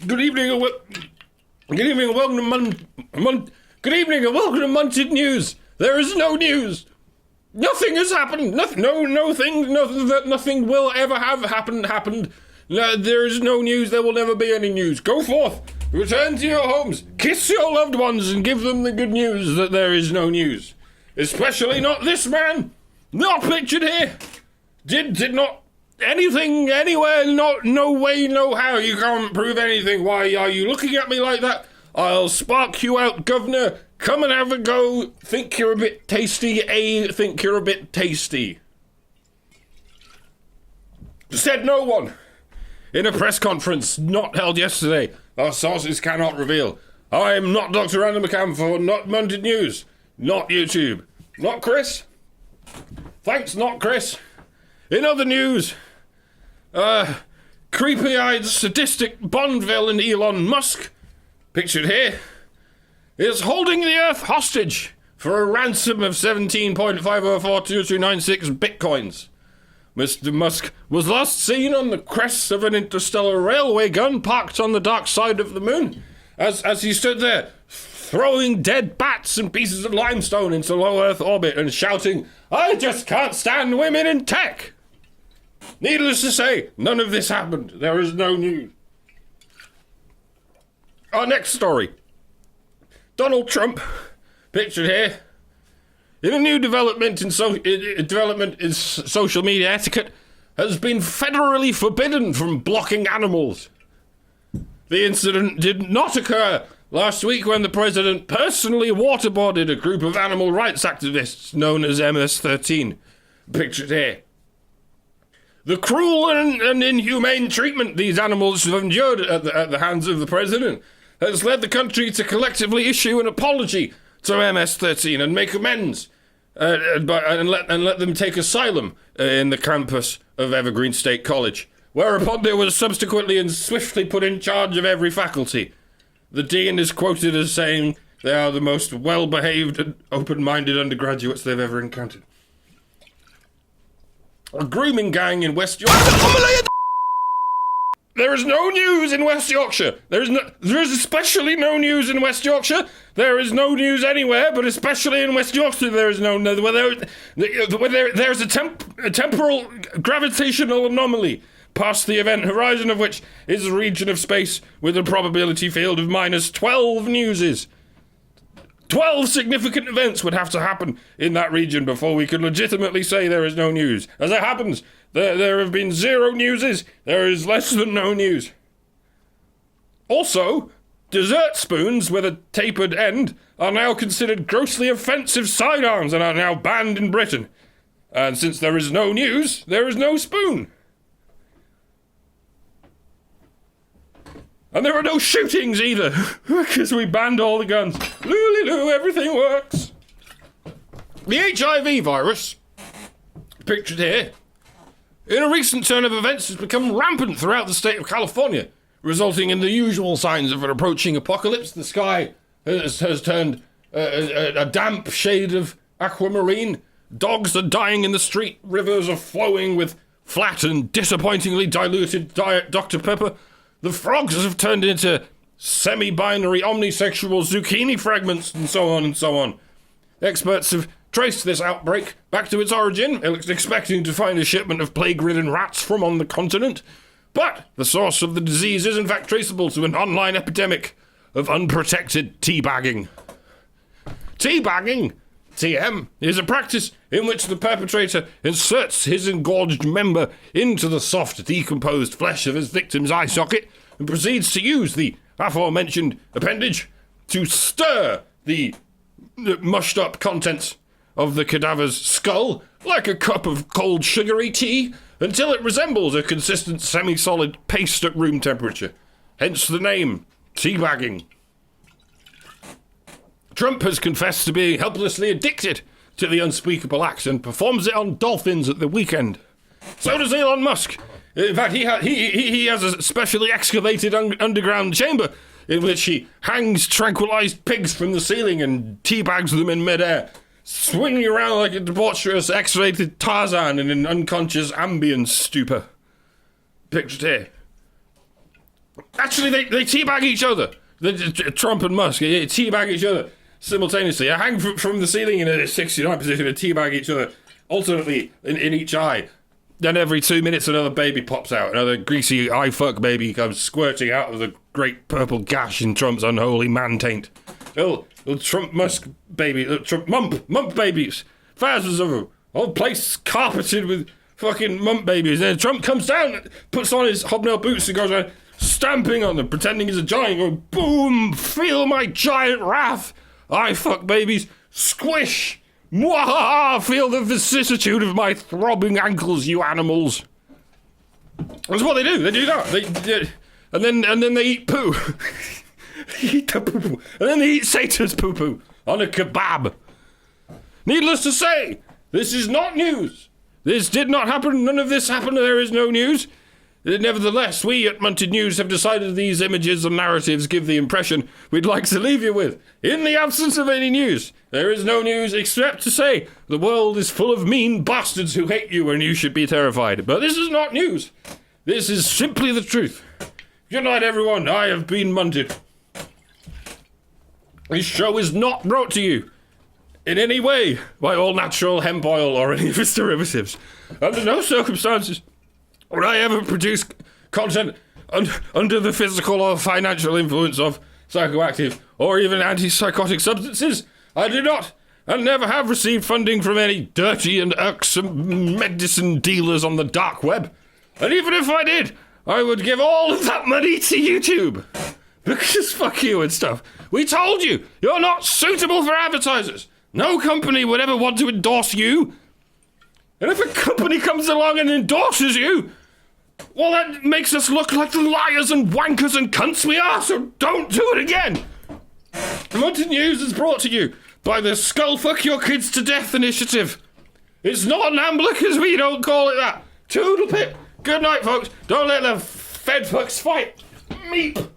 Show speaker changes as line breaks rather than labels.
Good evening and welcome to Good evening and welcome to Munted News. There is no news. Nothing has happened. Nothing will ever have happened. No, there is no news. There will never be any news. Go forth. Return to your homes. Kiss your loved ones and give them the good news that there is no news. Especially not this man. Not pictured here. Did not anything anywhere. No way, no how. You can't prove anything. Why are you looking at me like that? I'll spark you out, governor. Come and have a go. Think you're a bit tasty. Think you're a bit tasty. Said no one. In a press conference not held yesterday, our sources cannot reveal. I'm not Dr. Anna McCamford, not Munted News, not YouTube, not Chris. Thanks, not Chris. In other news, creepy-eyed, sadistic Bond villain Elon Musk, pictured here, is holding the Earth hostage for a ransom of 17.5042296 bitcoins. Mr. Musk was last seen on the crest of an interstellar railway gun parked on the dark side of the moon, as he stood there, throwing dead bats and pieces of limestone into low Earth orbit and shouting, "I just can't stand women in tech!" Needless to say, none of this happened. There is no news. Our next story. Donald Trump, pictured here, in a new development in social media etiquette, has been federally forbidden from blocking animals. The incident did not occur last week when the president personally waterboarded a group of animal rights activists known as MS-13, pictured here. The cruel and inhumane treatment these animals have endured at the hands of the president has led the country to collectively issue an apology to MS-13 and make amends, and let them take asylum in the campus of Evergreen State College, whereupon they were subsequently and swiftly put in charge of every faculty. The dean is quoted as saying they are the most well-behaved and open-minded undergraduates they've ever encountered. A grooming gang in West Yorkshire. There is no news in West Yorkshire. There is especially no news in West Yorkshire. There is no news anywhere, but especially in West Yorkshire there is no. There's a temporal gravitational anomaly past the event horizon of which is a region of space with a probability field of -12 newses. 12 significant events would have to happen in that region before we could legitimately say there is no news. As it happens, there have been 0 newses. There is less than no news. Also, dessert spoons with a tapered end are now considered grossly offensive sidearms and are now banned in Britain. And since there is no news, there is no spoon. And there are no shootings either, because we banned all the guns. Loo, everything works. The HIV virus, pictured here, in a recent turn of events has become rampant throughout the state of California, resulting in the usual signs of an approaching apocalypse. The sky has turned a damp shade of aquamarine. Dogs are dying in the street. Rivers are flowing with flat and disappointingly diluted Diet Dr. Pepper. The frogs have turned into semi-binary omnisexual zucchini fragments, and so on and so on. Experts have traced this outbreak back to its origin, expecting to find a shipment of plague-ridden rats from on the continent. But the source of the disease is in fact traceable to an online epidemic of unprotected teabagging. Teabagging, TM, is a practice in which the perpetrator inserts his engorged member into the soft, decomposed flesh of his victim's eye socket and proceeds to use the aforementioned appendage to stir the mushed-up contents of the cadaver's skull like a cup of cold sugary tea until it resembles a consistent semi-solid paste at room temperature. Hence the name, teabagging. Trump has confessed to being helplessly addicted to the unspeakable act and performs it on dolphins at the weekend. So does Elon Musk. In fact, he has a specially excavated underground chamber in which he hangs tranquilized pigs from the ceiling and teabags them in midair, swinging around like a debaucherous X-rated Tarzan in an unconscious ambient stupor. Pictured here. Actually, they teabag each other. Trump and Musk, they teabag each other simultaneously. They hang from the ceiling in a 69 position and teabag each other alternately in each eye. Then every 2 minutes another baby pops out. Another greasy eye fuck baby comes squirting out of the great purple gash in Trump's unholy man taint. Little Trump Musk baby, Trump mump babies. Thousands of them. Whole place carpeted with fucking mump babies. And then Trump comes down, puts on his hobnail boots and goes around stamping on them, pretending he's a giant, going, boom, feel my giant wrath. I fuck babies, squish. Mwahaha, feel the vicissitude of my throbbing ankles, you animals. That's what they do. They do that. And then they eat poo. Eat the poo-poo. And then they eat Satan's poo-poo on a kebab. Needless to say, this is not news. This did not happen. None of this happened. There is no news. Nevertheless, we at Munted News have decided these images and narratives give the impression we'd like to leave you with. In the absence of any news, there is no news except to say the world is full of mean bastards who hate you and you should be terrified. But this is not news. This is simply the truth. Good night, everyone. I have been Munted. This show is not brought to you in any way by All Natural Hemp Oil or any of its derivatives. Under no circumstances would I ever produce content under the physical or financial influence of psychoactive or even antipsychotic substances. I do not and never have received funding from any dirty and irksome medicine dealers on the dark web. And even if I did, I would give all of that money to YouTube. Because fuck you and stuff. We told you, you're not suitable for advertisers. No company would ever want to endorse you. And if a company comes along and endorses you, well, that makes us look like the liars and wankers and cunts we are, so don't do it again. Munted News is brought to you by the Skull Fuck Your Kids to Death initiative. It's not an ambler because we don't call it that. Toodle pip. Good night, folks. Don't let the Fed fucks fight. Meep.